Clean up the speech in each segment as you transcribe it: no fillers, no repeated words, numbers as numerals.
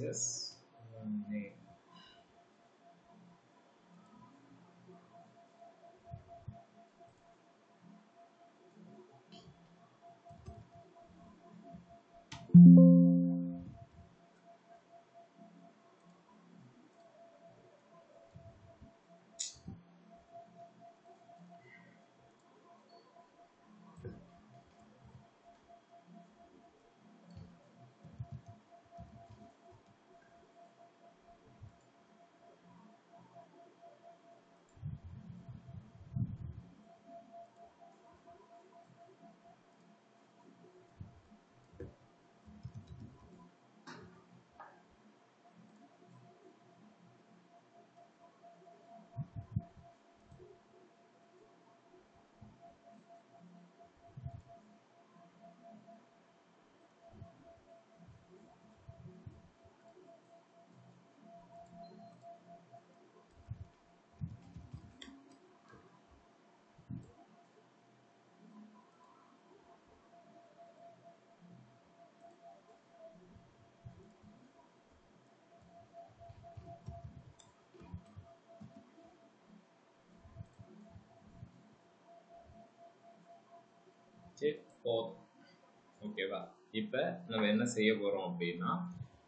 just one name. ஓகேவா? இப்போ நம்ம என்ன செய்ய போகிறோம் அப்படின்னா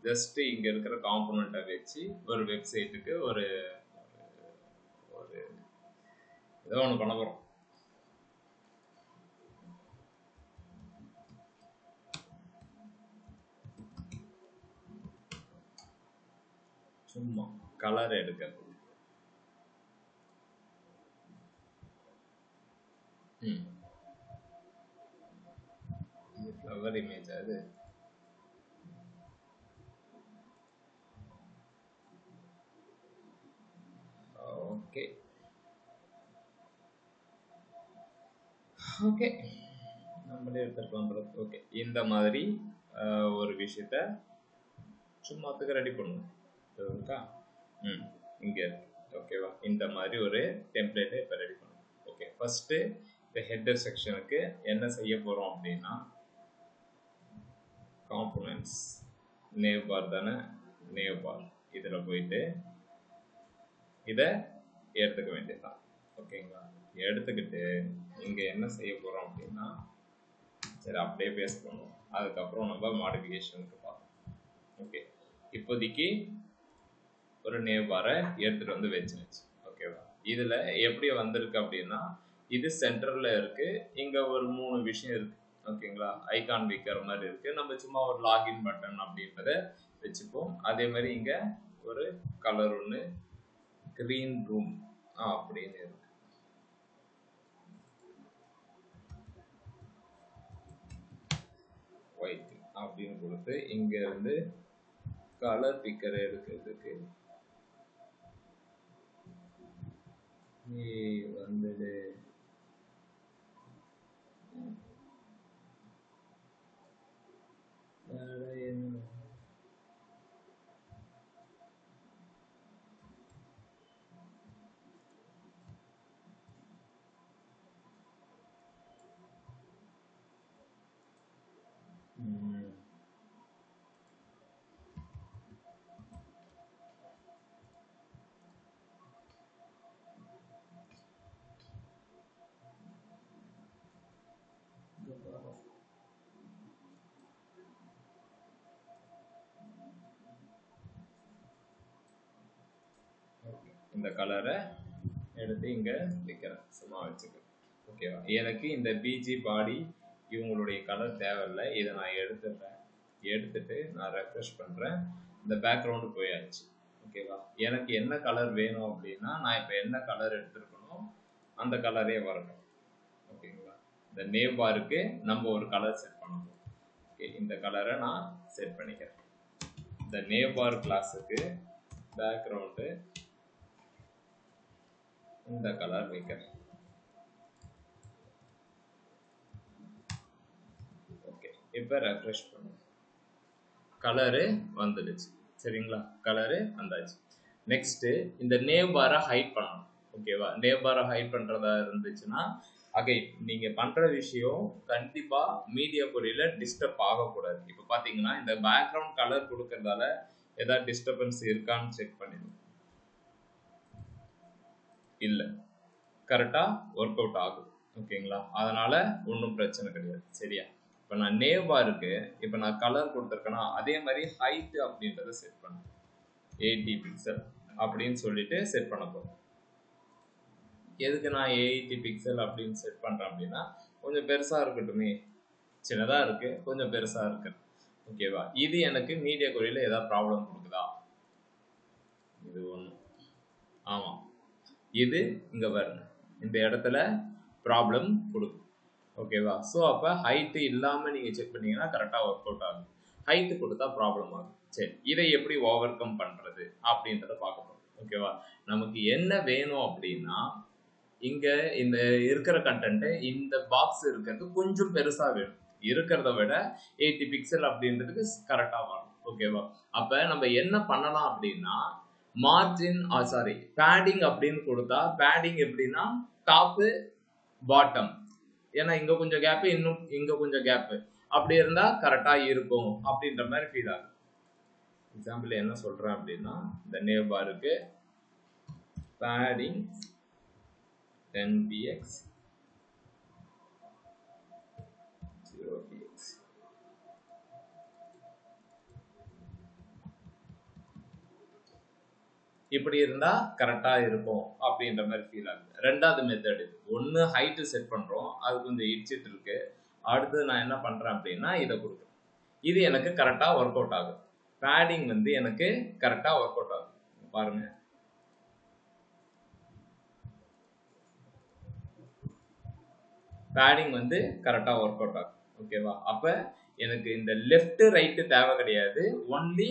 ஜஸ்ட் இங்கே இருக்கிற காம்பனண்ட்டை வச்சு ஒரு வெப்சைட்டுக்கு ஒரு ஏதோ ஒன்று பண்ண போகிறோம். சும்மா கலர் எடுக்கிறது. ஃப்ளவர் இமேஜ் அது. ஓகே ஓகே நம்மளே எடுத்துருக்கோம். ஓகே, இந்த மாதிரி ஒரு விஷயத்த சும்மாத்துக்கு ரெடி பண்ணுவோம். இருக்கா? இங்கே ஓகேவா? இந்த மாதிரி ஒரு டெம்ப்ளேட்டை இப்போ ரெடி பண்ணுவோம். ஓகே, ஃபஸ்ட்டு இந்த ஹெட்டர் செக்ஷனுக்கு என்ன செய்ய போகிறோம் அப்படின்னா காம்போனன்ட்ஸ் நேவ் பார் தானே, நேவ் பார் இதில் போயிட்டு இதை எடுத்துக்க வேண்டியதுதான். ஓகேங்களா? எடுத்துக்கிட்டு இங்கே என்ன செய்ய போகிறோம் அப்படின்னா சரி அப்படியே பேஸ்ட் பண்ணுவோம். அதுக்கப்புறம் நம்ம மாடிஃபிகேஷனுக்கு பார்ப்போம். ஓகே, இப்போதைக்கு ஒரு நேவ் பாரை எடுத்துகிட்டு வந்து வச்சுருச்சு. ஓகேவா? இதில் எப்படி வந்திருக்கு அப்படின்னா இது சென்டரில் இருக்குது. இங்கே ஒரு 3 விஷயம் இருக்குது. ஓகேங்களா? ஐகான் வைக்கிற மாதிரி இருக்குது. நம்ம சும்மா ஒரு லாகின் பட்டன் அப்படின்றத வச்சுப்போம். அதே மாதிரி இங்கே ஒரு கலர் ஒன்று க்ரீன் ரூம் அப்படின்னு இருக்கு. ஒயிட் அப்படின்னு கொடுத்து இங்கே இருந்து கலர் பிக்கரை எடுக்கிறதுக்கு வந்துடு. இந்த கலரை எடுத்து இங்கே வைக்கிறேன், சும்மா வச்சுக்கிறேன். ஓகேவா? எனக்கு இந்த பிஜி பாடி இவங்களுடைய கலர் தேவையில்லை. இதை நான் எடுத்துடுறேன். எடுத்துட்டு நான் ரெஃப்ரெஷ் பண்ணுறேன். இந்த பேக்ரவுண்டு போயாச்சு. ஓகேவா? எனக்கு என்ன கலர் வேணும் அப்படின்னா நான் இப்போ என்ன கலர் எடுத்துருக்கணும் அந்த கலரே வரணும். ஓகேங்களா? இந்த நேவ் பாருக்கு நம்ம ஒரு கலர் செட் பண்ணணும். ஓகே, இந்த கலரை நான் செட் பண்ணிக்கிறேன். இந்த நேவ் பார் கிளாஸுக்கு பேக்ரவுண்டு இந்த கலர் வைக்கிறேன். ஓகே, இப்போ ரெஃப்ரெஷ் பண்ணுங்க. கலரு வந்துடுச்சு. சரிங்களா? கலரு வந்தாச்சு. நெக்ஸ்ட்டு இந்த நேவ் பாரை ஹைட் பண்ணணும். ஓகேவா? நேவ் பாரை ஹைட் பண்ணுறதா இருந்துச்சுன்னா அகைன் நீங்கள் பண்ணுற விஷயம் கண்டிப்பாக மீடியா பொரியில் டிஸ்டர்ப் ஆகக்கூடாது. இப்போ பார்த்தீங்கன்னா இந்த பேக்ரவுண்ட் கலர் கொடுக்கறதால ஏதாவது டிஸ்டர்பன்ஸ் இருக்கான்னு செக் பண்ணிடுங்க. இல்லை, கரெக்டாக ஒர்க் அவுட் ஆகுது. ஓகேங்களா? அதனால ஒன்றும் பிரச்சனை கிடையாது. சரியா? இப்போ நான் நேவ் பாருக்கு இப்போ நான் கலர் கொடுத்துருக்கேன்னா அதே மாதிரி ஹைட்டு அப்படின்றத செட் பண்ணேன். 80 பிக்சல் அப்படின்னு சொல்லிட்டு செட் பண்ண போகிறேன். எதுக்கு நான் 80 பிக்சல் அப்படின்னு செட் பண்ணுறேன் அப்படின்னா கொஞ்சம் பெருசாக இருக்கட்டுமே, சின்னதாக இருக்கு கொஞ்சம் பெருசாக இருக்கு. ஓகேவா? இது எனக்கு மீடியா கொரியில் ஏதாவது ப்ராப்ளம் கொடுக்குதா? இது ஒன்று. ஆமாம், இது இங்கே பாருங்க இந்த இடத்துல ப்ராப்ளம் கொடுக்கும். ஓகேவா? ஸோ அப்போ ஹைட்டு இல்லாமல் நீங்கள் செக் பண்ணீங்கன்னா கரெக்டாக ஒர்க் அவுட் ஆகும். ஹைட்டு கொடுத்தா ப்ராப்ளம் ஆகும். சரி, இதை எப்படி ஓவர் கம் பண்ணுறது அப்படின்றத பார்க்க போகிறோம். ஓகேவா? நமக்கு என்ன வேணும் அப்படின்னா இங்கே இந்த இருக்கிற கண்டென்ட்டு இந்த பாக்ஸ் இருக்கிறது கொஞ்சம் பெருசாக வேணும். இருக்கிறத விட 80 பிக்சல் அப்படின்றதுக்கு கரெக்டாக வரும். ஓகேவா? அப்போ நம்ம என்ன பண்ணலாம் அப்படின்னா மார்ஜின் பேடிங் அப்படின்னு கொடுத்தா பேடிங் எப்படின்னா டாப்பு பாட்டம், ஏன்னா இங்க கொஞ்சம் கேப் இன்னும் இங்க கொஞ்சம் கேப் அப்படி இருந்தா கரெக்டா இருக்கும் அப்படின்ற மாதிரி ஃபீல் ஆகும். எக்ஸாம்பிள் என்ன சொல்றேன் அப்படின்னா இந்த நேவ் பாருக்கு பேடிங் 10 px 0 px இப்படி இருந்தா கரெக்டா இருக்கும் அப்படின்ற மாதிரி ஃபீல் ஆகுது. ரெண்டாவது மெத்தட் இது. ஒன்று ஹைட்டு செட் பண்றோம், அது கொஞ்சம் இடிச்சிட்டு இருக்கு. அடுத்து நான் என்ன பண்றேன் அப்படின்னா இதை கொடுக்குறேன். இது எனக்கு கரெக்டா ஒர்க் அவுட் ஆகும். பேடிங் வந்து எனக்கு கரெக்டா ஒர்க் அவுட் ஆகும். பாருங்க, பேடிங் வந்து கரெக்டா ஒர்க் அவுட் ஆகும். ஓகேவா? அப்ப எனக்கு இந்த லெஃப்ட் ரைட்டு தேவை கிடையாது, ஒன்லி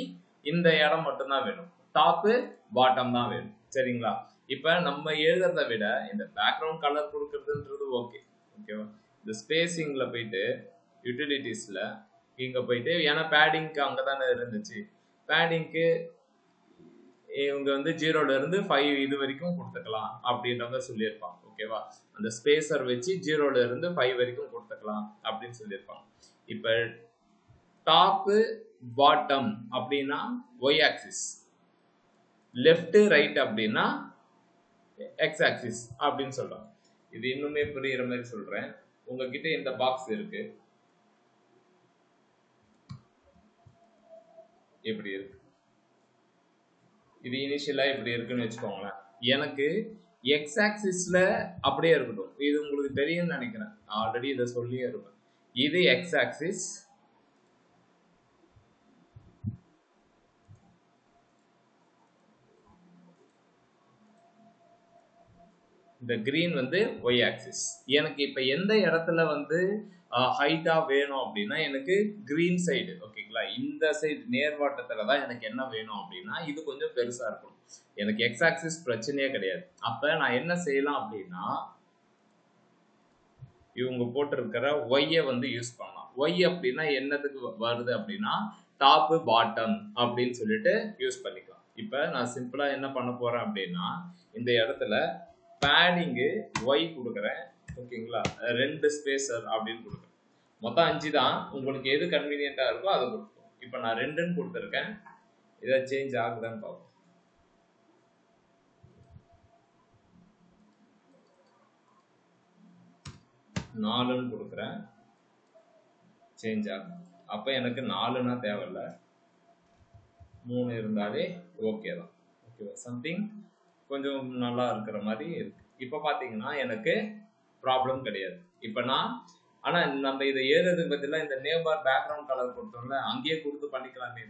இந்த இடம் மட்டும்தான் வேணும். டாப்பு பாட்டம் தான் வேணும். சரிங்களா? இப்ப நம்ம எழுதுறத விட இந்த பேக்ரவுண்ட் கலர் கொடுக்கறதுன்றது ஓகே. ஓகேவா? இந்த ஸ்பேசிங்ல போயிட்டு யூட்டிலிட்டிஸ்ல இங்க போயிட்டு, ஏன்னா பேடிங்க்கு அங்கதானே இருந்துச்சு, பேடிங்க்கு இவங்க வந்து 0ல இருந்து 5 இது வரைக்கும் கொடுத்துக்கலாம் அப்படின்ற மாதிரி சொல்லியிருப்பாங்க. ஓகேவா? அந்த ஸ்பேசர் வச்சு 0ல இருந்து 5 வரைக்கும் கொடுத்துக்கலாம் அப்படின்னு சொல்லியிருப்பாங்க. இப்ப டாப்பு பாட்டம் அப்படின்னா ஒய் ஆக்சிஸ், லெஃப்ட் ரைட் அப்படின்னா எக்ஸ் ஆக்சிஸ் அப்படின்னு சொல்றாங்க. இது இன்னுமே புரியுற மாதிரி சொல்றேன். உங்ககிட்ட இந்த பாக்ஸ் இருக்கு, எப்படி இருக்கு, இது இனிஷியலா இப்படி இருக்குன்னு வச்சுக்கோங்களேன். எனக்கு எக்ஸ் ஆக்சிஸ்ல அப்படியே இருக்கட்டும், இது உங்களுக்கு தெரியும்னு நினைக்கிறேன், ஆல்ரெடி இதை சொல்லியே இருப்பேன். இது எக்ஸ் ஆக்சிஸ், இந்த கிரீன் வந்து ஒய் ஆக்சிஸ். எனக்கு இப்ப எந்த இடத்துல வந்து ஹைட்டா வேணும் அப்படின்னா எனக்கு கிரீன் சைடு. ஓகேங்களா? இந்த சைடு நேர்வாட்டத்துல தான் எனக்கு என்ன வேணும் அப்படின்னா இது கொஞ்சம் பெருசா இருக்கணும். எனக்கு எக்ஸ் ஆக்சிஸ் பிரச்சனையே கிடையாது. அப்ப நான் என்ன செய்யலாம் அப்படின்னா இவங்க போட்டிருக்கிற ஒய்யை வந்து யூஸ் பண்ணலாம். ஒய் அப்படின்னா என்னதுக்கு வருது அப்படின்னா டாப்பு பாட்டம் அப்படின்னு சொல்லிட்டு யூஸ் பண்ணிக்கலாம். இப்ப நான் சிம்பிளா என்ன பண்ண போறேன் அப்படின்னா இந்த இடத்துல பேடிங்கு ஒய் கொடுக்குறேன். ஓகேங்களா? 2 ஸ்பேசர் அப்படின்னு கொடுக்குறேன். மொத்தம் 5 தான், உங்களுக்கு எது கன்வீனியன்டா இருக்கோ அதை கொடுப்போம். இப்போ நான் 2ன்னு கொடுத்துருக்கேன், இதை சேஞ்ச் ஆகுதான்னு பார்ப்போம். 4ன்னு கொடுக்குறேன், சேஞ்ச் ஆகும். அப்போ எனக்கு 4னா தேவையில்ல, 3 இருந்தாலே ஓகே தான். ஓகேவா? சம்திங் கொஞ்சம் நல்லா இருக்கிற மாதிரி இருக்கு. இப்போ பார்த்தீங்கன்னா எனக்கு ப்ராப்ளம் கிடையாது. இப்போ நான் ஆனால் நம்ம இதை ஏறுறதுக்கு பதிலாக இந்த நேபார் பேக்ரவுண்ட் கலர் கொடுத்தோம்ல, அங்கேயே கொடுத்து பண்ணிக்கலாமே,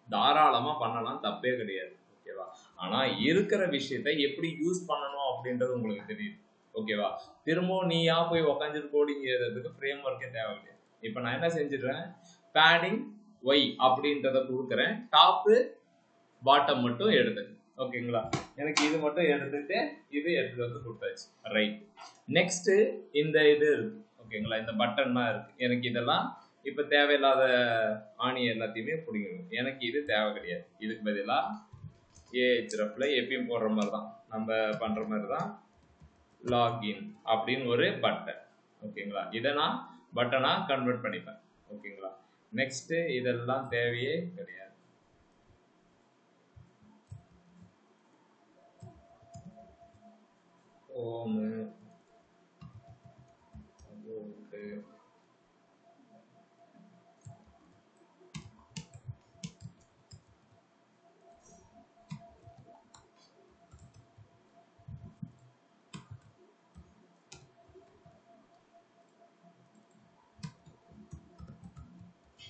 தாராளமாக பண்ணலாம், தப்பே கிடையாது. ஓகேவா? ஆனால் இருக்கிற விஷயத்த எப்படி யூஸ் பண்ணணும் அப்படின்றது உங்களுக்கு தெரியுது. ஓகேவா? திரும்பவும் நீயா போய் உக்காந்துட்டு கோடிங் எழுதுறதுக்கு ஃப்ரேம் ஒர்க்கே தேவை கிடையாது. இப்போ நான் என்ன செஞ்சிடுறேன், பேடிங் ஒய் அப்படின்றத கொடுக்குறேன், டாப்பு பாட்டம் மட்டும் எடுத்துக்கு. ஓகேங்களா? எனக்கு இது மட்டும் எடுத்துட்டு இது எடுத்து வந்து கொடுத்தாச்சு. ரைட். நெக்ஸ்ட் இந்த இது இருக்கு. ஓகேங்களா? இந்த பட்டன்லாம் இருக்கு. எனக்கு இதெல்லாம் இப்போ தேவையில்லாத ஆணி எல்லாத்தையுமே பிடிக்கணும். எனக்கு இது தேவை கிடையாது. இதுக்கு பதிலாக ஏஹெச்எஃப்ல எப்பயும் போடுற மாதிரி தான், நம்ம பண்ற மாதிரி தான் லாகின் அப்படின்னு ஒரு பட்டன். ஓகேங்களா? இதை நான் பட்டனா கன்வெர்ட் பண்ணிப்பேன். ஓகேங்களா? நெக்ஸ்ட் இதெல்லாம் தேவையே கிடையாது. home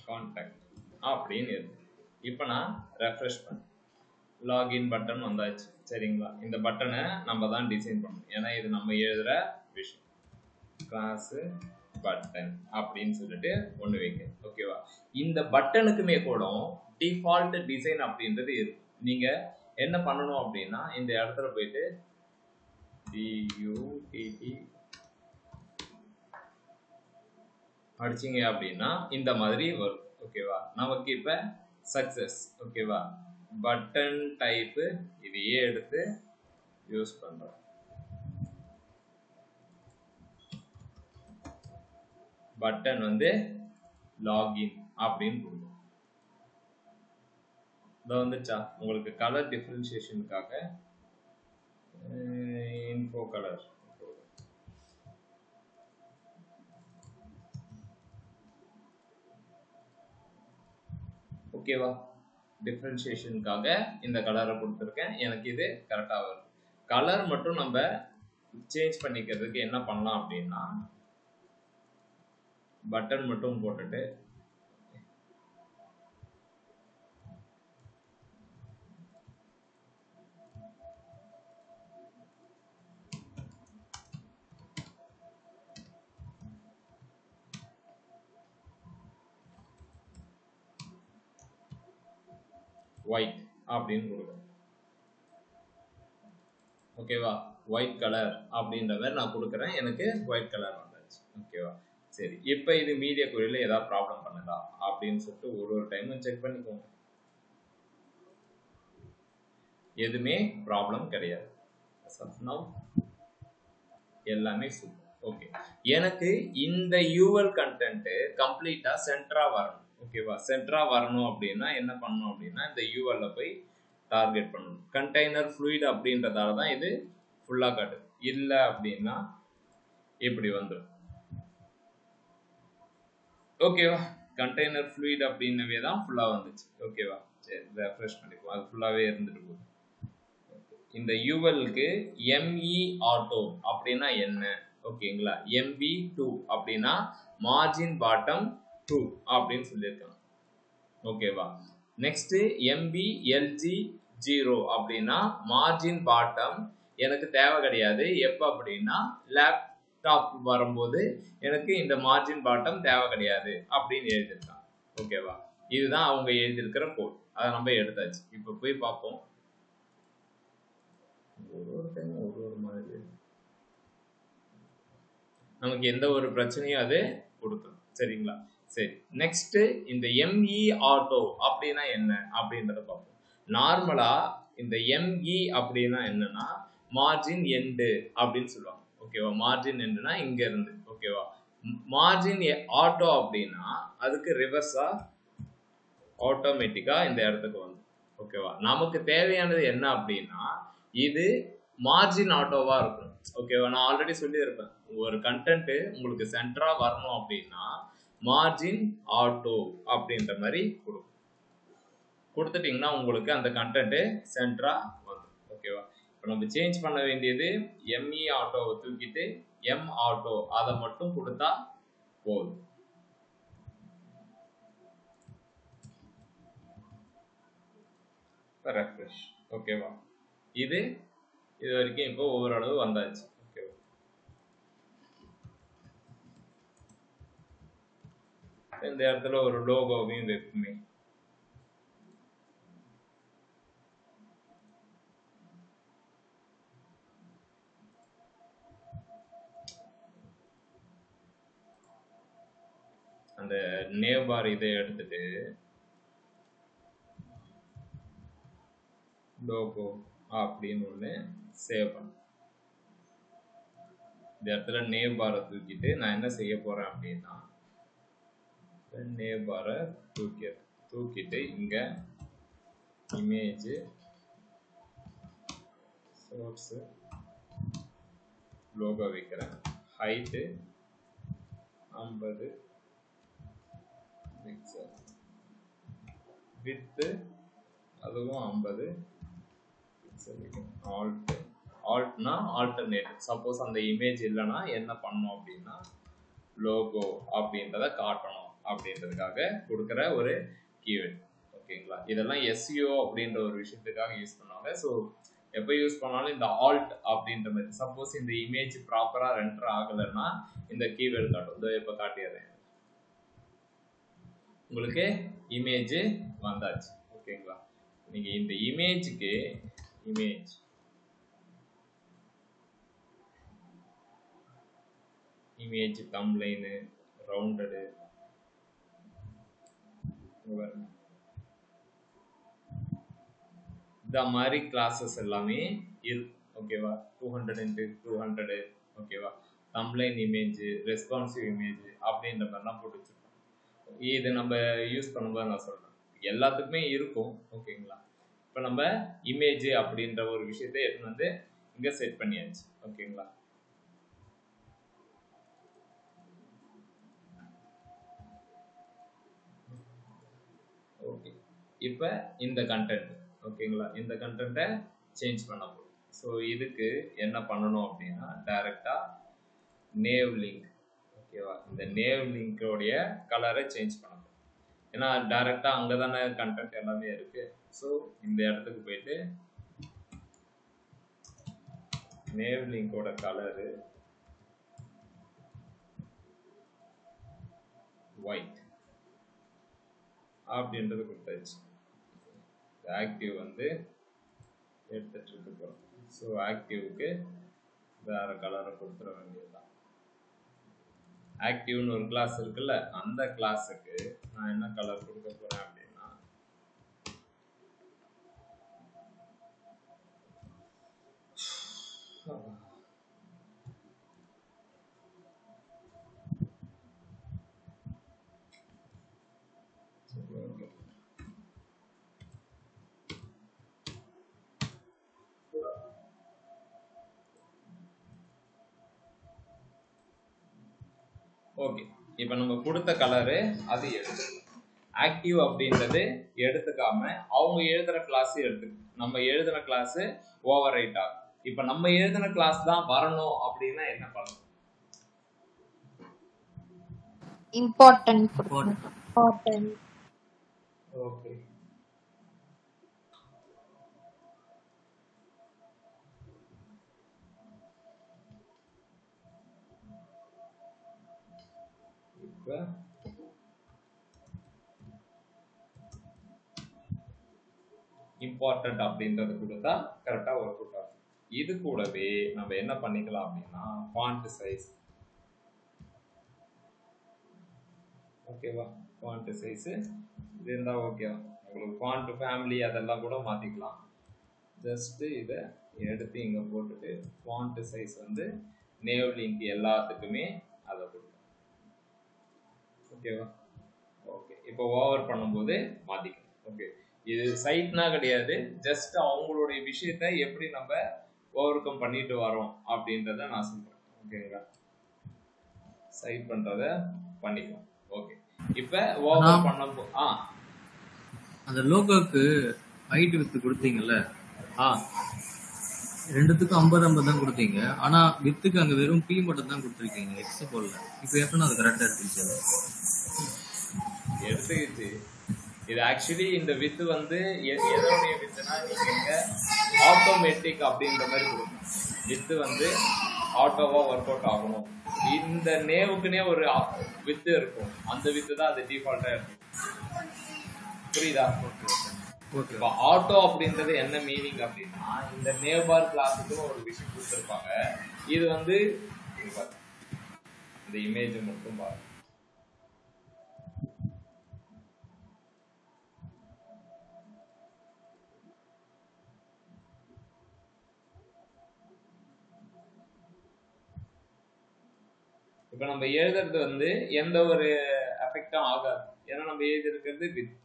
contact அப்படின்னு இருக்கு. இப்போ நான் ரெஃப்ரெஷ் பண்ணேன், லாகின் பட்டன் வந்தாச்சு. சரிங்களா, இந்த பட்டனை நம்ம தான் டிசைன் பண்ணணும், ஏன்னா இது நம்ம எழுதுகிற விஷயம். கிளாஸ் பட்டன் அப்படின்னு சொல்லிட்டு ஒன்று வைக்க. ஓகேவா, இந்த பட்டனுக்குமே கூட டிஃபால்ட் டிசைன் அப்படின்றது இருக்கு. நீங்கள் என்ன பண்ணணும் அப்படின்னா, இந்த இடத்துல போயிட்டு DUTT அடிச்சிங்க அப்படின்னா இந்த மாதிரி வரும். ஓகேவா, நமக்கு இப்போ சக்ஸஸ். ஓகேவா, பட்டன் டைப்பு இதையே எடுத்து யூஸ் பண்ணுறோம். பட்டன் வந்து லாகின் அப்படின்னு கொடுக்கும். இதை வந்துச்சா உங்களுக்கு கலர் டிஃபரன்ஷியேஷனுக்காக இன்ஃபோ கலர். ஓகேவா, டிஃபரன்ஷியேஷனுக்காக இந்த கலரை கொடுத்துருக்கேன். எனக்கு இது கரெக்டாக வரும். கலர் மட்டும் நம்ம சேஞ்ச் பண்ணிக்கிறதுக்கு என்ன பண்ணலாம் அப்படின்னா, பட்டன் மட்டும் போட்டுட்டு ஒயிட் அப்படின்னு கொடுக்குறேன். ஓகேவா, ஒயிட் கலர் அப்படின்ற மாதிரி நான் கொடுக்குறேன். எனக்கு ஒயிட் கலர் வந்துச்சு. ஓகேவா, சரி. இப்போ இது மீடியா குரியில் ஏதாவது ப்ராப்ளம் பண்ணுதா அப்படின்னு சொல்லிட்டு ஒரு டைமும் செக் பண்ணிக்கோங்க. எதுவுமே ப்ராப்ளம் கிடையாது. எல்லாமே சூப்பர். ஓகே, எனக்கு இந்த யூஎல் கண்டென்ட் கம்ப்ளீட்டா சென்டரா வரணும். ஓகேவா, சென்டரா வரணும் அப்படின்னா என்ன பண்ணணும் அப்படின்னா, இந்த யூஎல்ல போய் டார்கெட் பண்ணணும். கண்டெய்னர் ஃப்ளூயிட் அப்படின்றதால தான் இது ஃபுல்லா காட்டுது. இல்லை அப்படின்னா இப்படி வந்துடும். ஓகேவா, கண்டெய்னர் ஃப்ளூயிட் அப்படின்னவே தான் ஃபுல்லா வந்துச்சு. ஓகேவா, சரி, ரெஃப்ரெஷ் பண்ணிப்போம். அது ஃபுல்லாவே இருந்துட்டு போகுது. இந்த யூஎல்க்கு எம்இ ஆட்டோ அப்படின்னா என்ன? ஓகேங்களா, MB2 அப்படின்னா மார்ஜின் பாட்டம் 2 அப்படின்னு சொல்லியிருக்காங்க. ஓகேவா, நெக்ஸ்ட் MBLG0 அப்படின்னா மார்ஜின் பாட்டம் எனக்கு தேவை கிடையாது. எப்போ அப்படின்னா லேப்டாப் வரும்போது எனக்கு இந்த மார்ஜின் பாட்டம் தேவை கிடையாது அப்படின்னு எழுதியிருக்காங்க. ஓகேவா, இதுதான் அவங்க எழுதியிருக்கிற கோட். அதை நம்ம எடுத்தாச்சு. இப்போ போய் பார்ப்போம். ஒரு டைம் ஒரு மாதிரி நமக்கு எந்த ஒரு பிரச்சனையும் அது கொடுக்கும். சரிங்களா, சரி. நெக்ஸ்ட் இந்த எம்இ ஆட்டோ அப்படின்னா என்ன அப்படின்றத பார்ப்போம். நார்மலா இந்த எம்இ அப்படின்னா என்னன்னா மார்ஜின் எண்டு அப்படின்னு சொல்லுவாங்க. ஓகேவா, மார்ஜின் எண்டுனா இங்க இருந்து. ஓகேவா, மார்ஜின் ஆட்டோ அப்படின்னா அதுக்கு ரிவர்ஸா ஆட்டோமேட்டிக்கா இந்த இடத்துக்கு வந்து. ஓகேவா, நமக்கு தேவையானது என்ன அப்படின்னா இது மார்ஜின் ஆட்டோவா இருக்கும். ஓகேவா, நான் ஆல்ரெடி சொல்லியிருப்பேன், ஒரு கண்டென்ட் உங்களுக்கு சென்டரா வரணும் அப்படின்னா மார்ஜின் ஆட்டோ அப்படின்ற மாதிரி கொடுத்துட்டீங்கன்னா உங்களுக்கு அந்த கண்டென்ட் சென்டரா வந்துடும். ஓகேவா, இப்போ நம்ம சேஞ்ச் பண்ண வேண்டியது எம்இ ஆட்டோவை தூக்கிட்டு எம் ஆட்டோ அதை மட்டும் கொடுத்தா போதும். ரெஃப்ரெஷ். ஓகேவா, இது வரைக்கும் இப்போ ஓரளவு வந்தாச்சு. ஓகேவா, இந்த இடத்துல ஒரு லோகோவையும் வைப்போமே. அந்த நேவ் பார் இதை எடுத்துட்டு லோகோ அப்படின்னு ஒன்று சேவ் பண்ண. இந்த இடத்துல நேவ் பாரை தூக்கிட்டு நான் என்ன செய்ய போறேன் அப்படின்னா, நேவ் பாரை தூக்கிட்டு இங்க இமேஜ் சோர்ஸ் லோகோ வைக்கிறேன். ஹைட்டு 50 பிக்சல், வித்து அதுவும் 50 பிக்சல். ஆல்ட்னா ஆல்டர்னேட். சப்போஸ் அந்த இமேஜ் இல்லைன்னா என்ன பண்ணணும் அப்படின்னா லோகோ அப்படின்றத காட்டணும் அப்படின்றதுக்காக கொடுக்குற ஒரு கீவேர்ட். ஓகேங்களா? இதெல்லாம் எஸ்இஓ அப்படின்ற ஒரு விஷயத்துக்காக யூஸ் பண்ணுவாங்க. ஸோ எப்போ யூஸ் பண்ணாலும் இந்த ஆல்ட் அப்படின்ற மாதிரி, சப்போஸ் இந்த இமேஜ் ப்ராப்பரா ரெண்டர் ஆகலைன்னா இந்த கீவேர்டு காட்டும். இதோ இப்போ காட்டிடுறேன், உங்களுக்கு இமேஜ் வந்தாச்சு. ஓகேங்களா? நீங்க இந்த இமேஜுக்கு இமேஜ் தம்ப்லைன் ரவுண்டடு இந்த மாதிரி கிளாஸஸ் எல்லாமே இருக்கு. ஓகேவா? 200x200, ஓகேவா? தம்ப்லைன் இமேஜ், ரெஸ்பான்சிவ் இமேஜ் அப்படின்ற மாதிரிலாம் போட்டு வச்சிருக்கோம். இது நம்ம யூஸ் பண்ணும்போது நான் சொல்றேன் எல்லாத்துக்குமே இருக்கும். ஓகேங்களா? இப்போ நம்ம இமேஜ் அப்படின்ற ஒரு விஷயத்தை எடுத்து வந்து இங்க செட் பண்ணியாச்சு. ஓகேங்களா? ஓகே, இப்போ இந்த கண்டென்ட், ஓகேங்களா, இந்த கண்டென்ட்டை சேஞ்ச் பண்ண போகிறோம். ஸோ இதுக்கு என்ன பண்ணணும் அப்படின்னா டைரக்டா நேவ் லிங்க், ஓகேவா, இந்த நேவ் லிங்கோடைய கலரை சேஞ்ச் பண்ண போகிறோம். ஏன்னா டைரக்டா அங்கே தானே கண்டென்ட் எல்லாமே இருக்கு. ஸோ இந்த இடத்துக்கு போயிட்டு நேவ் லிங்கோட கலரு ஒயிட் அப்படின்றது கொடுத்தாச்சு. ஆக்டிவ் வந்து எடுத்துட்டு இருக்க போகிறோம். ஸோ ஆக்டிவ்க்கு வேற கலரை கொடுத்துட வேண்டியதுதான். ஆக்டிவ்னு ஒரு கிளாஸ் இருக்குல்ல, அந்த கிளாஸுக்கு நான் என்ன கலர் கொடுக்க போறேன் அப்படின்னா ஓகே, இப்போ நம்ம கொடுத்த கலரு அது எடுத்து ஆக்டிவ் அப்படின்றது எடுத்துக்காம அவங்க எழுதுற கிளாஸ் எடுத்து நம்ம எழுதுன கிளாஸ் ஓவர் ரைட் ஆகும். இப்போ நம்ம எழுதுன கிளாஸ் தான் வரணும் அப்படின்னா என்ன பண்ணணும்? இம்பார்ட்டன்ட். ஓகே, இப்போ இம்பார்ட்டன்ட் அப்படின்றது கொடுத்தா கரெக்டா ஒர்க் அவுட் ஆகும். இது கூடவே நம்ம என்ன பண்ணிக்கலாம் அப்படின்னா ஃபாண்ட் சைஸ், ஓகேவா, ஃபாண்ட் சைஸ் இது இருந்தால் ஓகேவா. உங்களுக்கு ஃபாண்ட் ஃபேமிலி அதெல்லாம் கூட மாற்றிக்கலாம். ஜஸ்ட்டு இதை எடுத்து இங்கே போட்டுட்டு ஃபாண்ட் சைஸ் வந்து நேவ் லிங்க் எல்லாத்துக்குமே அதை கொடுக்கும். ஓகேவா? ஓகே, இப்போ ஓவர் பண்ணும்போது மாற்றிக்கலாம். ஓகே, இது சைட்னா கிடையாது, ஜஸ்ட் அவங்களுடைய விஷயத்தை எப்படி நம்ம ஓவர் கம் பண்ணிட்டு வரோம் அப்படின்றத நான் சொல்கிறேன். ஓகேங்களா? சைட் பண்ணுறத பண்ணிக்கலாம். ஓகே, இப்போ ஓவர் பண்ணும்போது அந்த லோகோக்கு ஹைட் வித்து கொடுத்தீங்கல்ல, ரெண்டுத்துக்கும் 50-50 தான் கொடுத்தீங்க. ஆனா வித்துக்கு அங்க வெறும் பி மட்டும் தான் கொடுத்துருக்கீங்க, எக்ஸ் போடல. இப்போ எப்படி அது கரெக்டா எடுத்துக்கிச்சு? இது ஆக்சுவலி இந்த வித்து வந்து எதோடைய வித்துனா நீங்க ஆட்டோமேட்டிக் அப்படின்ற மாதிரி கொடுக்கும். வித்து வந்து ஆட்டோவா ஒர்க் அவுட் ஆகணும். இந்த நேவுக்குனே ஒரு வித்து இருக்கும், அந்த வித்து தான் அது டிஃபால்ட்டா இருக்கும். புரியுதா? இப்போ ஆட்டோ அப்படின்றது என்ன மீனிங் அப்படின்னா இந்த நேவ் பார் கிளாஸுக்கு ஒரு விஷயம் கொடுத்துருப்பாங்க. இது வந்து இந்த இமேஜ் மட்டும் பாருங்க. இப்போ நம்ம எழுதுறது வந்து எந்த ஒரு எஃபெக்டும் ஆகாது. ஏன்னா நம்ம எழுதிருக்கிறது வித்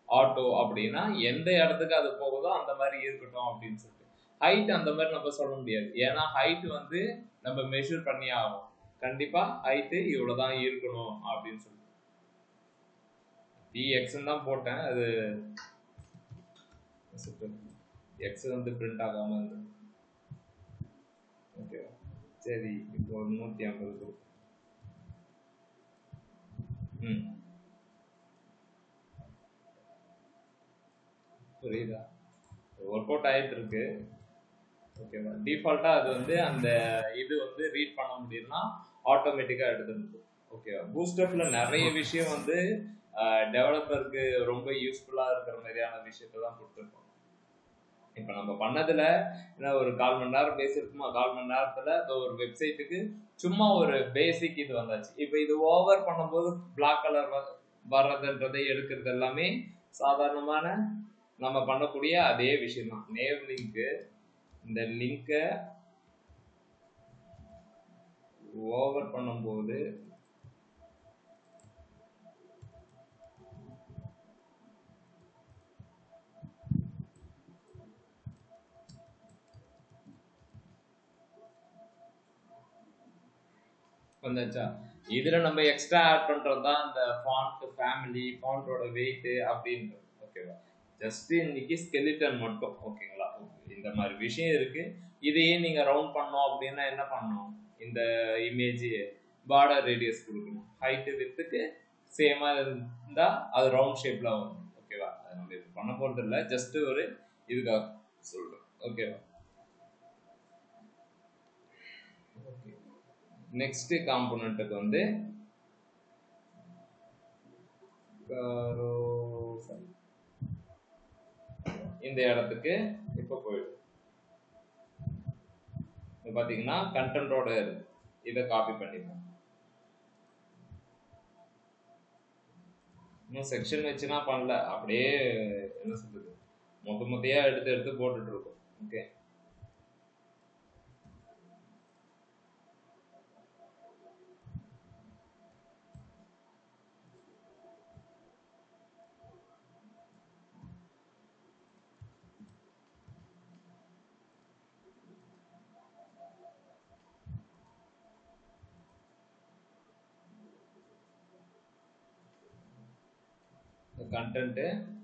ஆட்டோ அப்படின்னா எந்த இடத்துக்கு அது போகுதோ அந்த மாதிரி இருக்கட்டும் அப்படின்னு சொல்லிட்டு. ஹைட் அந்த மாதிரி நம்ம சொல்ல முடியாது. ஏன்னா ஹைட் வந்து நம்ம மெஷர் பண்ணி ஆகும். கண்டிப்பா ஹைட் இவ்வளவுதான் இருக்கணும் அப்படின்னு சொல்லி dx தான் போட்டேன். அது x வந்து பிரிண்ட் ஆகாம இருந்தது. ஓகே சரி, இப்போ 150 புரியுதா? ஒர்க் அவுட் ஆயிட்டு இருக்கு. ஓகேவா? டிஃபால்ட்டா அது வந்து அந்த இது வந்து ரீட் பண்ண முடியும்னா ஆட்டோமேட்டிக்கா எடுத்துருக்கு. ஓகேவா? பூஸ்டப்ல நிறைய விஷயம் வந்து டெவலப்பருக்கு ரொம்ப யூஸ்ஃபுல்லா இருக்கிற மாதிரியான விஷயத்த தான் கொடுத்துருக்கோம். இப்ப நம்ம பண்ணதுல ஒரு 1/4 மணி நேரம் பேசிருக்குமா, 1/4 மணி நேரத்துல ஒரு வெப்சைட்டுக்கு சும்மா ஒரு பேசிக் இது வந்தாச்சு. இப்ப இது ஓவர் பண்ணும்போது பிளாக் கலர் வர்றதுன்றதை எடுக்கிறது எல்லாமே சாதாரணமான நம்ம பண்ணக்கூடிய அதே விஷயம் தான். நேவ் லிங்க், இந்த லிங்கை ஓவர் பண்ணும்போது வந்தாச்சா? இதுல நம்ம எக்ஸ்ட்ரா ஆட் பண்றது தான் இந்த ஃபாண்ட் ஃபேமிலி, ஃபாண்டோட வெயிட் அப்படின்றது. ஓகேவா? ஜஸ்ட் இன்னைக்கு ஸ்கெலிட்டன் மட்டும். ஓகேங்களா? இந்த மாதிரி விஷயம் இருக்கு. இதையே நீங்க ரவுண்ட் பண்ணோம் அப்படின்னா என்ன பண்ணணும்? இந்த இமேஜ் பார்டர் ரேடியஸ் கொடுக்கணும். ஹைட் வித்துக்கு சேமா இருந்தா அது ரவுண்ட் ஷேப்ல வரும். ஓகேவா? அது நம்ம இது பண்ண போறது இல்லை, ஜஸ்ட் ஒரு இதுக்காக சொல்றோம். ஓகேவா? நெக்ஸ்ட் காம்போனன்ட்டுக்கு வந்து இந்த இடத்துக்கு இப்போ போயிடும். பாத்தீங்கன்னா கண்டென்ட்டோட இதை காப்பி பண்ணிப்போம். இன்னும் செக்ஷன் வச்சுனா பண்ணல, அப்படியே என்ன சொல்றது மொத்தையா எடுத்து போட்டுட்டு இருக்கோம். ஓகே, கண்டென்ட்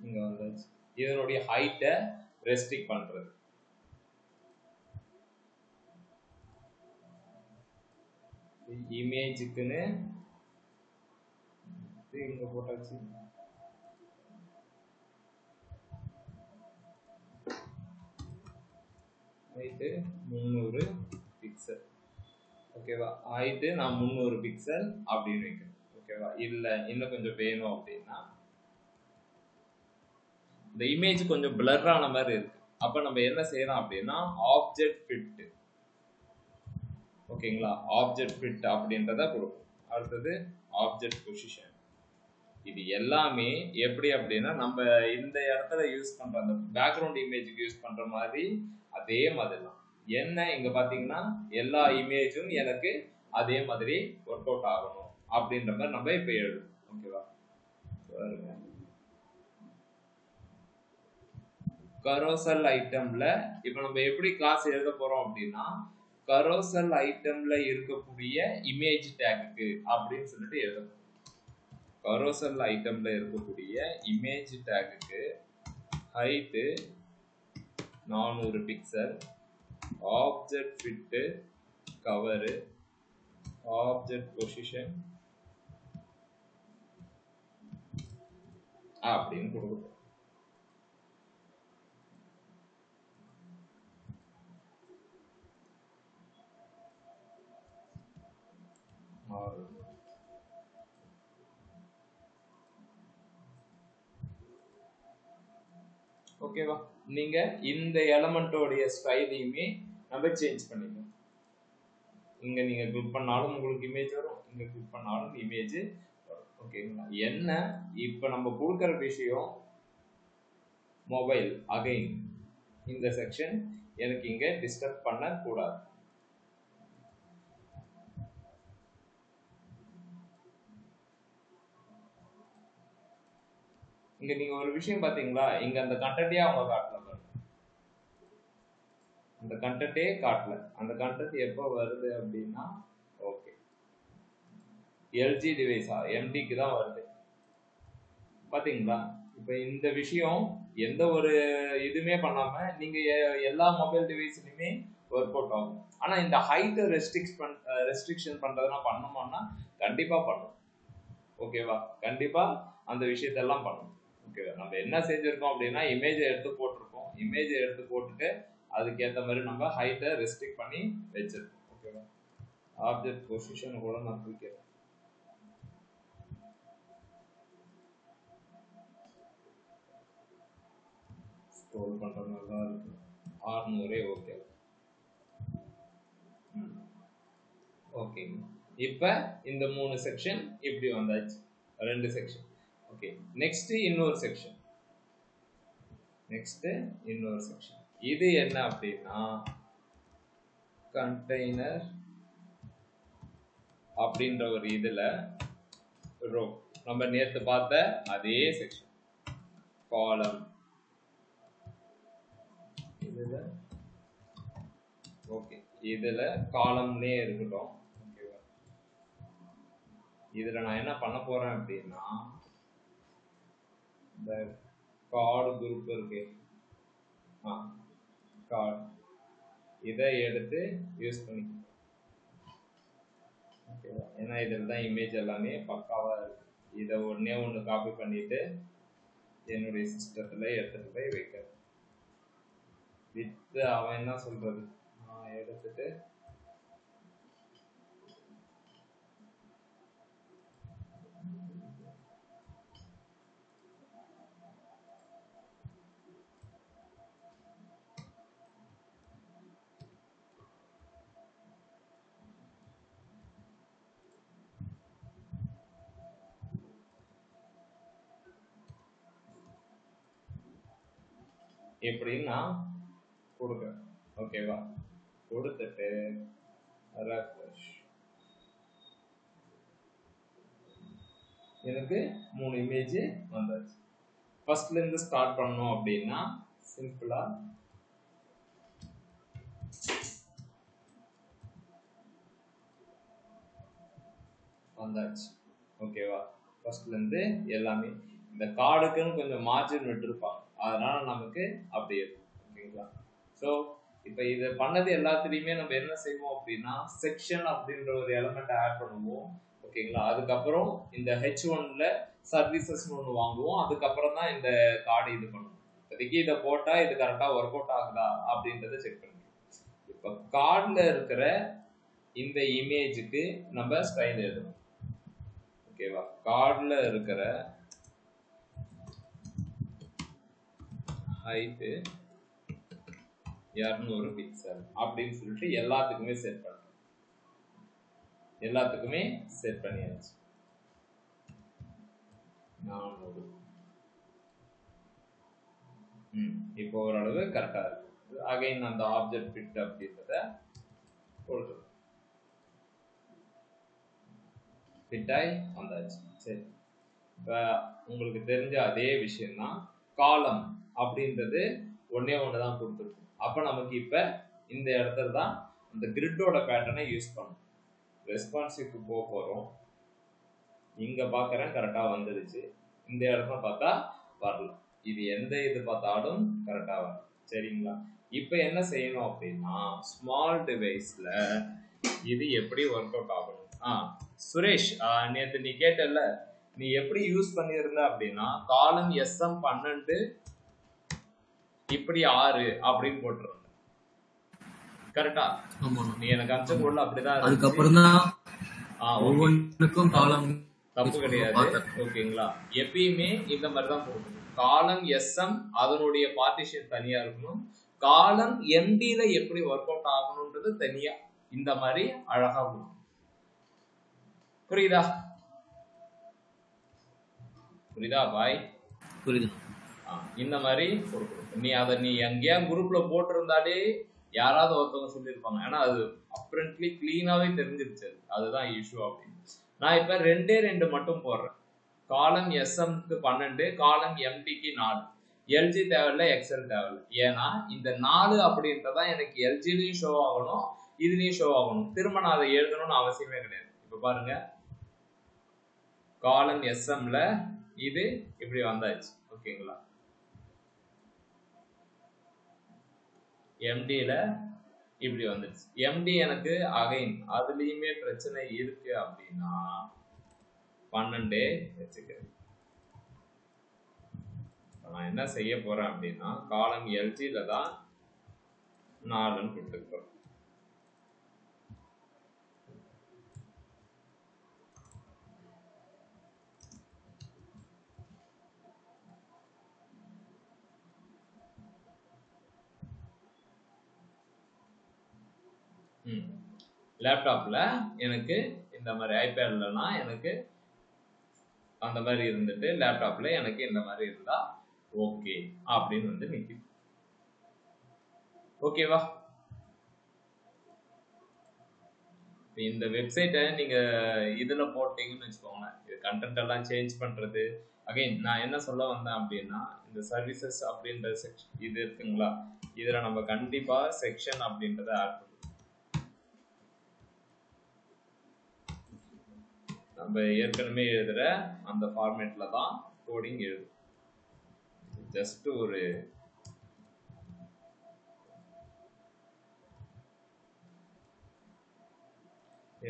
இங்க வந்தாச்சு. இதனுடைய ஹைட்டை ரெஸ்ட்ரிக்ட் பண்றது. இமேஜுக்குன்னு இங்க போட்டாச்சு. Height 300 pixel. ஓகேவா? ஹைட்டு நான் 300 பிக்சல் அப்படின்னு வைக்கிறேன். ஓகேவா? இல்ல இன்னும் கொஞ்சம் வேணும் அப்படின்னா இந்த இமேஜ் கொஞ்சம் பிளர் ஆன மாதிரி இருக்கு. அப்ப நம்ம என்ன செய்யலாம் அப்படின்னா ஆப்ஜெக்ட் ஃபிட். ஓகேங்களா? ஆப்ஜெக்ட் ஃபிட் அப்படின்றத கொடுக்கும். அடுத்தது ஆப்ஜெக்ட் பொசிஷன். இது எல்லாமே எப்படி அப்படின்னா நம்ம இந்த இடத்துல யூஸ் பண்ற அந்த பேக்ரவுண்ட் இமேஜுக்கு யூஸ் பண்ற மாதிரி அதே மாதிரி தான். என்ன இங்க பாத்தீங்கன்னா எல்லா இமேஜும் எனக்கு அதே மாதிரி ஒர்க் அவுட் ஆகணும் அப்படின்ற மாதிரி நம்ம இப்ப எழுதும். ஓகேவா? கரோசல் ஐட்டம்ல இப்ப நம்ம எப்படி கிளாஸ் எழுத போறோம் அப்படின்னா கரோசல் ஐட்டம்ல இருக்கக்கூடிய இமேஜ் டேக்கு அப்படின்னு சொல்லிட்டு எழுதணும். கரோசல் ஐட்டம்ல இருக்கக்கூடிய image tag height 400 pixel, object fit, cover, object position அப்படின்னு கொடுக்கும். ஓகேவா? நீங்க இந்த எலமெண்டோடைய ஸ்டைலையுமே நம்ம சேஞ்ச் பண்ணிக்கலாம். இங்க நீங்க கிளிக் பண்ணாலும் உங்களுக்கு இமேஜ் வரும், இங்க கிளிக் பண்ணாலும் இமேஜ் வரும். ஓகேங்களா? என்ன இப்ப நம்ம கொடுக்கிற விஷயம் மொபைல். அகைன் இந்த செக்ஷன் எனக்கு இங்க டிஸ்டர்ப் பண்ண கூடாது. இங்க நீங்க ஒரு விஷயம் பாத்தீங்களா, இங்க அந்த கண்டென்ட்டே அவங்க காட்டல பாருங்க. அந்த கண்டென்ட்டே காட்டல. அந்த கண்டென்ட் எப்போ வருது அப்படின்னா ஓகே எல்ஜி டிவைஸா எம்டிக்கு தான் வருது. பாத்தீங்களா? இப்போ இந்த விஷயம் எந்த ஒரு இதுவுமே பண்ணாம நீங்க எல்லா மொபைல் டிவைஸ்லயுமே ஒர்க் அவுட் ஆகும். ஆனா இந்த ஹைட் ரெஸ்ட்ரிக்ஷன் பண்றதுனா பண்ணுமான்னா கண்டிப்பா பண்ணும். ஓகேவா? கண்டிப்பா அந்த விஷயத்தெல்லாம் பண்ணும். ஓகேவா? நம்ம என்ன செஞ்சிருக்கோம் அப்படின்னா இமேஜை எடுத்து போட்டிருக்கோம். இமேஜை எடுத்து போட்டுட்டு அதுக்கேற்ற மாதிரி நம்ம ஹைட்டை ரெஸ்ட்ரிக்ட் பண்ணி வச்சிருக்கோம். ஓகேவா? ஆப்ஜெக்ட் பொசிஷன் கூட நான் தூக்கிறேன். ஸ்க்ரோல் பண்ற மாதிரி தான் இருக்கு. 600 ஓகே. ஓகே. இப்போ இந்த 3 செக்ஷன் இப்படி வந்தாச்சு. 2 செக்ஷன். ஓகே. நெக்ஸ்ட் இன்னொரு செக்ஷன். இது என்ன அப்படின்னா கண்டெய்னர் அப்படின்ற ஒரு இதுல ரோ நம்ம நேத்து பார்த்த அதே செக்ஷன் காலம் இதுல ஓகே இதுல காலம்னே இருக்கட்டும். ஓகேவா? இதுல நான் என்ன பண்ண போறேன் அப்படின்னா இந்த கார்டு குரூப் இருக்கு, கார்டு இதை எடுத்து யூஸ் பண்ணிக்கலாம். ஓகேவா? ஏன்னா இதில் தான் இமேஜ் எல்லாமே பக்காவா இருக்கு. இதை ஒன்று காப்பி பண்ணிட்டு என்னுடைய சிஸ்டத்துல எடுத்துட்டு போய் வைக்கிறேன். வித் அவன் என்ன சொல்றது, நான் எடுத்துட்டு எப்படின்னா கொடுக்குறேன். ஓகேவா? கொடுத்துட்டு ரெஃப்ரெஷ். எனக்கு 3 இமேஜ் வந்தாச்சு. ஃபர்ஸ்ட்ல இருந்து ஸ்டார்ட் பண்ணோம் அப்படின்னா சிம்பிளா வந்தாச்சு. ஓகேவா? ஃபர்ஸ்ட்ல இருந்து எல்லாமே இந்த கார்டுக்குன்னு கொஞ்சம் மார்ஜின் விட்டுருப்பாங்க, அதனால நமக்கு அப்படியே இருக்கும். ஓகேங்களா? ஸோ இப்போ இது பண்ணது எல்லாத்துலேயுமே நம்ம என்ன செய்வோம் அப்படின்னா செக்ஷன் அப்படின்ற ஒரு எலமெண்ட் ஆட் பண்ணுவோம். ஓகேங்களா? அதுக்கப்புறம் இந்த H1ல சர்வீசஸ்னு ஒன்று வாங்குவோம். அதுக்கப்புறம் தான் இந்த கார்டு இது பண்ணுவோம். இப்போதைக்கு இதை போட்டால் இது கரெக்டாக ஒர்க் அவுட் ஆகுதா அப்படின்றத செக் பண்ணுவோம். இப்போ கார்டில் இருக்கிற இந்த இமேஜுக்கு நம்ம ஸ்டைல் எழுதணும். ஓகேவா? கார்டில் இருக்கிற ஹைட்டு 200 பிக்சல் அப்படின்னு சொல்லிட்டு எல்லாத்துக்குமே செட் பண்ணுறோம். எல்லாத்துக்குமே செட் பண்ணியாச்சு. 400. இப்போ ஓரளவு கரெக்டா இருக்கு. அகைன் அந்த ஆப்ஜெக்ட் ஃபிட் அப்படின்றத கொடுத்துருவோம். ஃபிட்டாய் வந்தாச்சு. சரி, இப்போ உங்களுக்கு தெரிஞ்ச அதே விஷயம் தான் காலம் அப்படின்றது ஒன்னே ஒன்று தான் கொடுத்துருக்கும். அப்போ நமக்கு இப்போ இந்த இடத்துல தான் அந்த கிரிட்டோட பேட்டர்னை யூஸ் பண்ணணும். ரெஸ்பான்சிவ்க்கு போக போகிறோம். இங்கே பார்க்குறேன் கரெக்டாக வந்துடுச்சு. இந்த இடத்துல பார்த்தா வரல. இது எந்த இது பார்த்தாலும் கரெக்டாக வரும். சரிங்களா? இப்போ என்ன செய்யணும் அப்படின்னா ஸ்மால் டிவைஸில் இது எப்படி ஒர்க் அவுட் ஆகணும். சுரேஷ், நேற்று நீ கேட்டல, நீ எப்படி யூஸ் பண்ணியிருந்த அப்படின்னா காலம் SM 12 இப்படி 6 அப்படின்னு போட்டுருந்த. கரெக்டா? நீ எனக்கு அம்ச கோட்ல அப்படிதான். அதுக்கப்புறம் தான் ஒவ்வொன்றுக்கும் காலம் தப்பு கிடையாது. ஓகேங்களா? எப்பயுமே இந்த மாதிரி தான் போடணும். காலம் SM அதனுடைய பார்ட்டிஷன் தனியா இருக்கணும். காலம் MDல எப்படி ஒர்க் அவுட் ஆகணும்ன்றது தனியா இந்த மாதிரி அழகா போடணும். புரியுதா? புரியுதா பாய்? புரியுது. இந்த மாதிரி கொடுக்கணும். நீ எங்கேயா குரூப்ல போட்டிருந்தாலே யாராவது ஒருத்தவங்க சொல்லியிருப்பாங்க. ஏன்னா அது அப்ரண்ட்லி கிளீனாவே தெரிஞ்சிருச்சு. அதுதான் இஷ்யூ அப்படின்னு. நான் இப்ப 2 மட்டும் போடுறேன். காலம் SMக்கு 12, காலம் MDக்கு 4. எல்ஜி தேவையில்ல, எக்ஸல் தேவையில்ல. ஏன்னா இந்த 4 அப்படின்றதான் எனக்கு எல்ஜிலையும் ஷோ ஆகணும், இதுலயும் ஷோ ஆகணும். திரும்ப நான் அதை எழுதணும்னு அவசியமே கிடையாது. இப்ப பாருங்க, காலம் எஸ்எம்ல இது இப்படி வந்தாச்சு. ஓகேங்களா? எம்டில இப்படி வந்துச்சு. எம்டி எனக்கு அகைன் அதுலயுமே பிரச்சனை இருக்கு அப்படின்னா 12 வச்சுக்கிறேன். நான் என்ன செய்ய போறேன் அப்படின்னா காலம் எல்ஜில தான் 4ன்னு கொடுத்துக்கிறோம். லேப்டாப்ல எனக்கு இந்த மாதிரி, ஐபேட்லனா எனக்கு அந்த மாதிரி இருந்துட்டு லேப்டாப்ல எனக்கு இந்த மாதிரி இருந்தா ஓகே அப்படின்னு வந்து நிக்குது. ஓகேவா? இந்த வெப்சைட்டை நீங்க இதுல போட்டீங்கன்னு வச்சுக்கோங்களேன், இது கண்டென்ட் எல்லாம் சேஞ்ச் பண்றது. அகைன் நான் என்ன சொல்ல வந்தேன் அப்படின்னா, இந்த சர்வீசஸ் அப்படின்ற செக்ஷன் இது இருக்குங்களா, இதுல நம்ம கண்டிப்பா செக்ஷன் அப்படின்றத ஆட் பண்ணுவோம். நம்ம ஏற்கனவே எழுதுற அந்த ஃபார்மேட்ல தான் கோடிங் எழுதும். ஜஸ்ட் ஒரு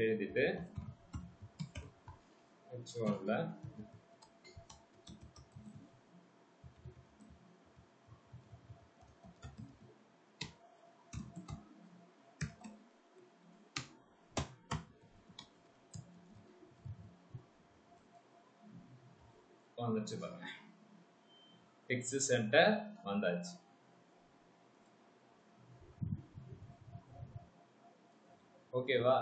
எழுதிட்டு H1ல வந்துச்சு பாருங்க, டெக்ஸ்ட் சென்டர் வந்தாச்சு. ஓகேவா?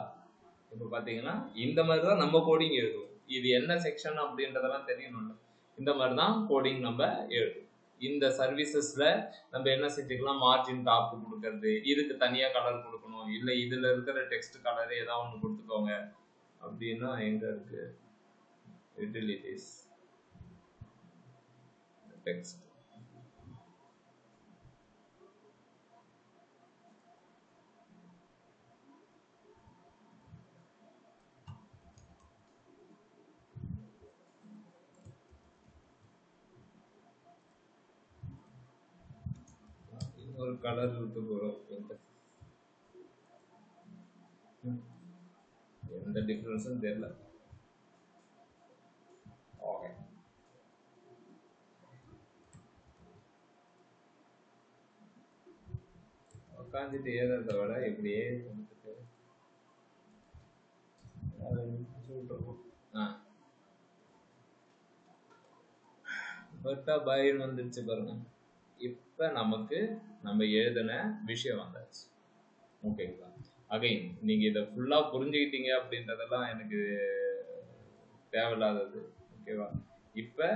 இப்போ பாத்தீங்கன்னா இந்த மாதிரி தான் நம்ம கோடிங் எழுதுவோம். இது என்ன செக்ஷன் அப்படின்றதெல்லாம் தெரியணும்ல, இந்த மாதிரி தான் கோடிங் நம்ம எழுதுவோம். இந்த சர்வீசஸ்ல நம்ம என்ன செஞ்சுக்கலாம், மார்ஜின் டாப் கொடுக்கறது, இதுக்கு தனியா கலர் கொடுக்கணும், இல்ல இதுல இருக்கிற டெக்ஸ்ட் கலர் ஏதாவது ஒன்று கொடுத்துக்கோங்க அப்படின்னா எங்க இருக்கு, யூட்டிலிட்டிஸ் டெக்ஸ்ட். ஒரு கலர் இருக்கு ப்ரோ, எந்த டிஃபரன்ஸும் தெரியல. ஓகே, உட்காந்துட்டு ஏறத விட இப்படியே கொடுத்துட்டு பைல் வந்துருச்சு பாருங்க. இப்ப நமக்கு நம்ம எழுதின விஷயம் வந்தாச்சு. ஓகேங்களா? அகைன் நீங்க இதை ஃபுல்லா புரிஞ்சுக்கிட்டீங்க அப்படின்றதெல்லாம் எனக்கு தேவையில்லாதது. ஓகேவா? இப்ப